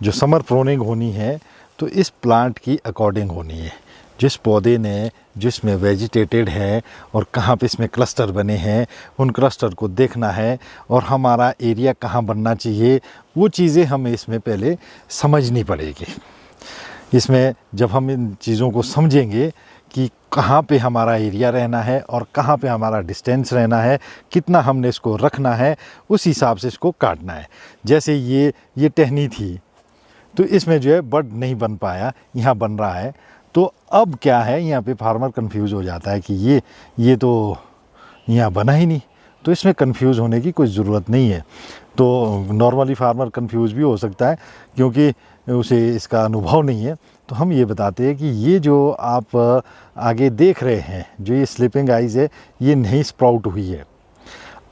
जो summer proning होनी है तो इस प्लांट की अकॉर्डिंग होनी है। जिस पौधे ने जिसमें वेजिटेटेड है और कहाँ पे इसमें क्लस्टर बने हैं, उन क्लस्टर को देखना है और हमारा एरिया कहाँ बनना चाहिए, वो चीज़ें हमें इसमें पहले समझनी पड़ेगी। इसमें जब हम इन चीज़ों को समझेंगे कि कहाँ पे हमारा एरिया रहना है और कहाँ पे हमारा डिस्टेंस रहना है, कितना हमने इसको रखना है, उस हिसाब से इसको काटना है। जैसे ये टहनी थी तो इसमें जो है बड नहीं बन पाया, यहाँ बन रहा है। तो अब क्या है, यहाँ पे फार्मर कंफ्यूज हो जाता है कि ये तो यहाँ बना ही नहीं। तो इसमें कंफ्यूज होने की कोई ज़रूरत नहीं है। तो नॉर्मली फार्मर कंफ्यूज भी हो सकता है क्योंकि उसे इसका अनुभव नहीं है। तो हम ये बताते हैं कि ये जो आप आगे देख रहे हैं, जो ये स्लीपिंग आइज़ है, ये नहीं स्प्राउट हुई है।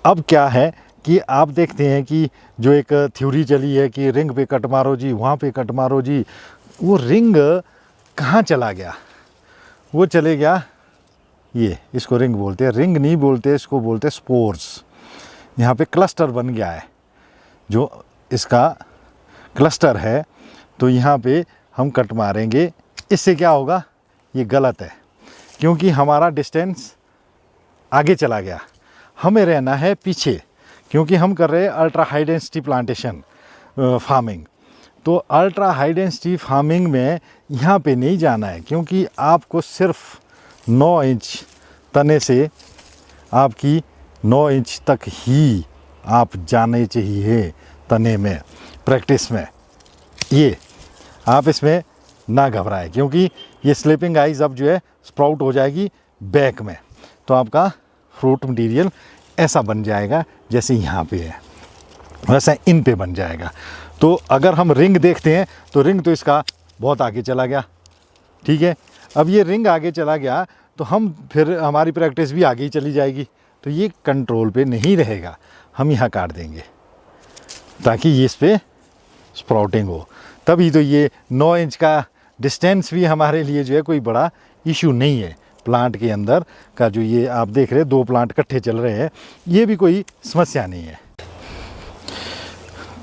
अब क्या है कि आप देखते हैं कि जो एक थ्योरी चली है कि रिंग पे कट मारो जी, वहाँ पे कट मारो जी, वो रिंग कहाँ चला गया? वो चले गया, ये इसको रिंग बोलते हैं, रिंग नहीं बोलते, इसको बोलते हैं स्पोर्स। यहाँ पे क्लस्टर बन गया है, जो इसका क्लस्टर है। तो यहाँ पे हम कट मारेंगे, इससे क्या होगा? ये गलत है क्योंकि हमारा डिस्टेंस आगे चला गया, हमें रहना है पीछे, क्योंकि हम कर रहे हैं ultra high density plantation farming. तो अल्ट्रा हाई डेंसिटी फार्मिंग में यहाँ पे नहीं जाना है, क्योंकि आपको सिर्फ 9 इंच तने से आपकी 9 इंच तक ही आप जाने चाहिए तने में, प्रैक्टिस में। ये आप इसमें ना घबराएं, क्योंकि ये स्लीपिंग आइज़ अब जो है स्प्राउट हो जाएगी बैक में। तो आपका फ्रूट मटेरियल ऐसा बन जाएगा जैसे यहाँ पे है, वैसा इन पे बन जाएगा। तो अगर हम रिंग देखते हैं तो रिंग तो इसका बहुत आगे चला गया, ठीक है। अब ये रिंग आगे चला गया तो हम फिर हमारी प्रैक्टिस भी आगे ही चली जाएगी। तो ये कंट्रोल पे नहीं रहेगा, हम यहाँ काट देंगे ताकि ये इस पर स्प्राउटिंग हो। तभी तो ये 9 इंच का डिस्टेंस भी हमारे लिए जो है कोई बड़ा इशू नहीं है। प्लांट के अंदर का जो ये आप देख रहे हैं 2 प्लांट इकट्ठे चल रहे हैं, ये भी कोई समस्या नहीं है।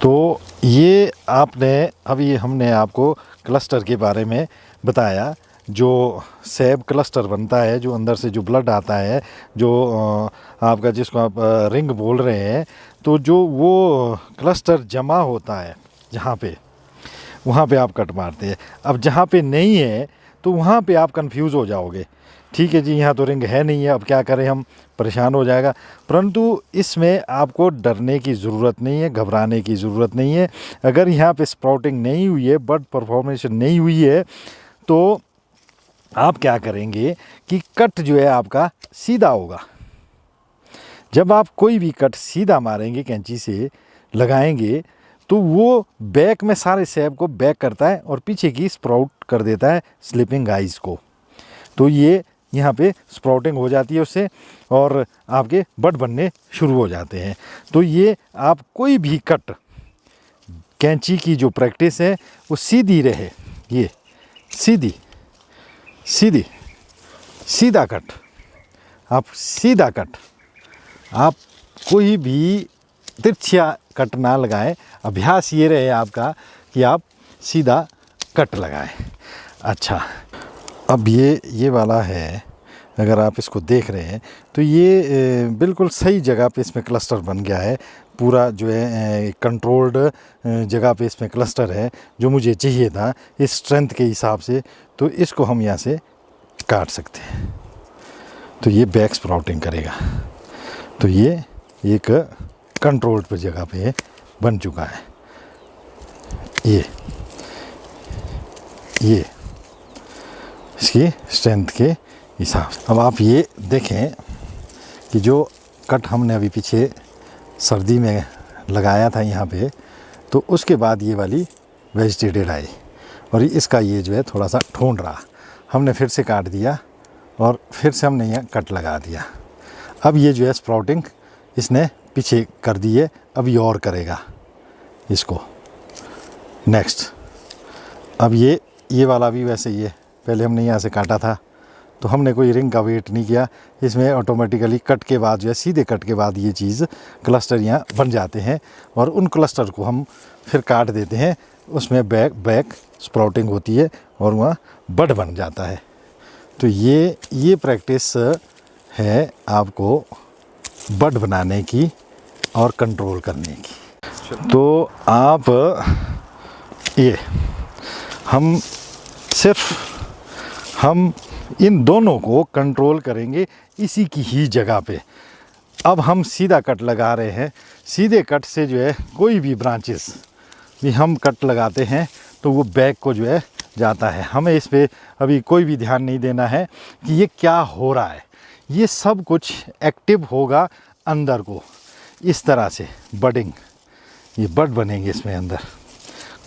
तो ये अभी हमने आपको क्लस्टर के बारे में बताया। जो सेब क्लस्टर बनता है, जो अंदर से जो ब्लड आता है, जो आपका जिसको आप रिंग बोल रहे हैं, तो जो वो क्लस्टर जमा होता है जहाँ पे, वहाँ पे आप कट मारते हैं। अब जहाँ पे नहीं है तो वहाँ पे आप कंफ्यूज हो जाओगे, ठीक है जी, यहाँ तो रिंग है नहीं है, अब क्या करें, हम परेशान हो जाएगा। परंतु इसमें आपको डरने की ज़रूरत नहीं है, घबराने की ज़रूरत नहीं है। अगर यहाँ पे स्प्राउटिंग नहीं हुई है, बड परफॉर्मेशन नहीं हुई है, तो आप क्या करेंगे कि कट जो है आपका सीधा होगा। जब आप कोई भी कट सीधा मारेंगे, कैंची से लगाएंगे, तो वो बैक में सारे सेब को बैक करता है और पीछे की स्प्राउट कर देता है स्लीपिंग आइज़ को। तो ये यहाँ पे स्प्राउटिंग हो जाती है उससे और आपके बड बनने शुरू हो जाते हैं। तो ये आप कोई भी कट, कैंची की जो प्रैक्टिस है वो सीधी रहे, ये सीधा कट, आप सीधा कट, आप कोई भी तिरछा कट ना लगाएं। अभ्यास ये रहे आपका कि आप सीधा कट लगाएं। अच्छा, अब ये वाला है, अगर आप इसको देख रहे हैं तो ये बिल्कुल सही जगह पे इसमें क्लस्टर बन गया है। पूरा जो है कंट्रोल्ड जगह पे इसमें क्लस्टर है, जो मुझे चाहिए था इस स्ट्रेंथ के हिसाब से। तो इसको हम यहाँ से काट सकते हैं। तो ये बैक स्प्राउटिंग करेगा। तो ये एक कंट्रोल्ड पे जगह पे बन चुका है। ये इसकी स्ट्रेंथ के हिसाब से। अब आप ये देखें कि जो कट हमने अभी पीछे सर्दी में लगाया था यहाँ पे, तो उसके बाद ये वाली वेजिटेटेड आई और इसका ये जो है थोड़ा सा ठोंड रहा, हमने फिर से काट दिया और फिर से हमने यहाँ कट लगा दिया। अब ये जो है स्प्राउटिंग इसने पीछे कर दी है, अब ये और करेगा इसको नेक्स्ट। अब ये वाला भी वैसे ही है, पहले हमने यहाँ से काटा था तो हमने कोई रिंग का वेट नहीं किया, इसमें ऑटोमेटिकली कट के बाद जो है, सीधे कट के बाद ये चीज़ क्लस्टर यहाँ बन जाते हैं और उन क्लस्टर को हम फिर काट देते हैं, उसमें बैक स्प्राउटिंग होती है और वहाँ बड बन जाता है। तो ये प्रैक्टिस है आपको बड बनाने की और कंट्रोल करने की। तो आप ये हम इन दोनों को कंट्रोल करेंगे इसी की ही जगह पे। अब हम सीधा कट लगा रहे हैं, सीधे कट से जो है कोई भी ब्रांचेस भी हम कट लगाते हैं तो वो बैक को जो है जाता है। हमें इस पे अभी कोई भी ध्यान नहीं देना है कि ये क्या हो रहा है, ये सब कुछ एक्टिव होगा अंदर को इस तरह से बडिंग, ये बड बनेंगे इसमें अंदर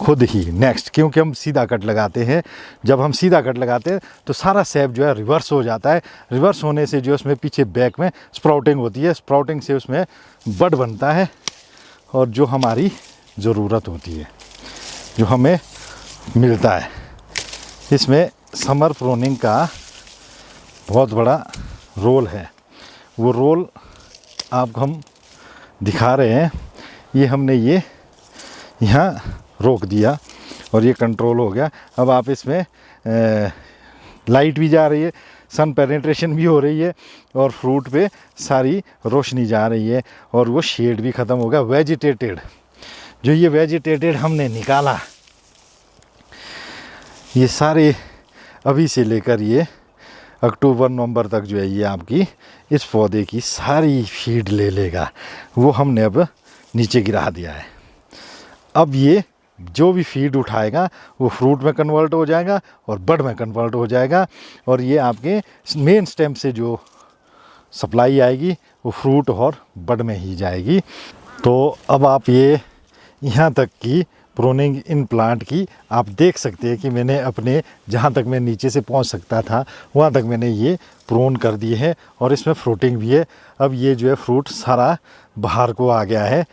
खुद ही नेक्स्ट, क्योंकि हम सीधा कट लगाते हैं। जब हम सीधा कट लगाते हैं तो सारा सेप जो है रिवर्स हो जाता है, रिवर्स होने से जो उसमें पीछे बैक में स्प्राउटिंग होती है, स्प्राउटिंग से उसमें बड बनता है और जो हमारी ज़रूरत होती है, जो हमें मिलता है। इसमें समर प्रूनिंग का बहुत बड़ा रोल है, वो रोल आपको हम दिखा रहे हैं। ये हमने ये यहाँ रोक दिया और ये कंट्रोल हो गया। अब आप इसमें लाइट भी जा रही है, सन पेनिट्रेशन भी हो रही है और फ्रूट पे सारी रोशनी जा रही है और वो शेड भी ख़त्म हो गया। वेजिटेटेड, जो ये वेजिटेटेड हमने निकाला, ये सारे अभी से लेकर ये अक्टूबर नवंबर तक जो है ये आपकी इस पौधे की सारी फीड ले लेगा। वो हमने अब नीचे गिरा दिया है। अब ये जो भी फीड उठाएगा वो फ्रूट में कन्वर्ट हो जाएगा और बड में कन्वर्ट हो जाएगा और ये आपके मेन स्टेम से जो सप्लाई आएगी वो फ्रूट और बड में ही जाएगी। तो अब आप ये यहाँ तक की प्रूनिंग इन प्लांट की आप देख सकते हैं कि मैंने अपने जहाँ तक मैं नीचे से पहुँच सकता था वहाँ तक मैंने ये प्रून कर दिए हैं और इसमें फ्रूटिंग भी है। अब ये जो है फ्रूट सारा बाहर को आ गया है।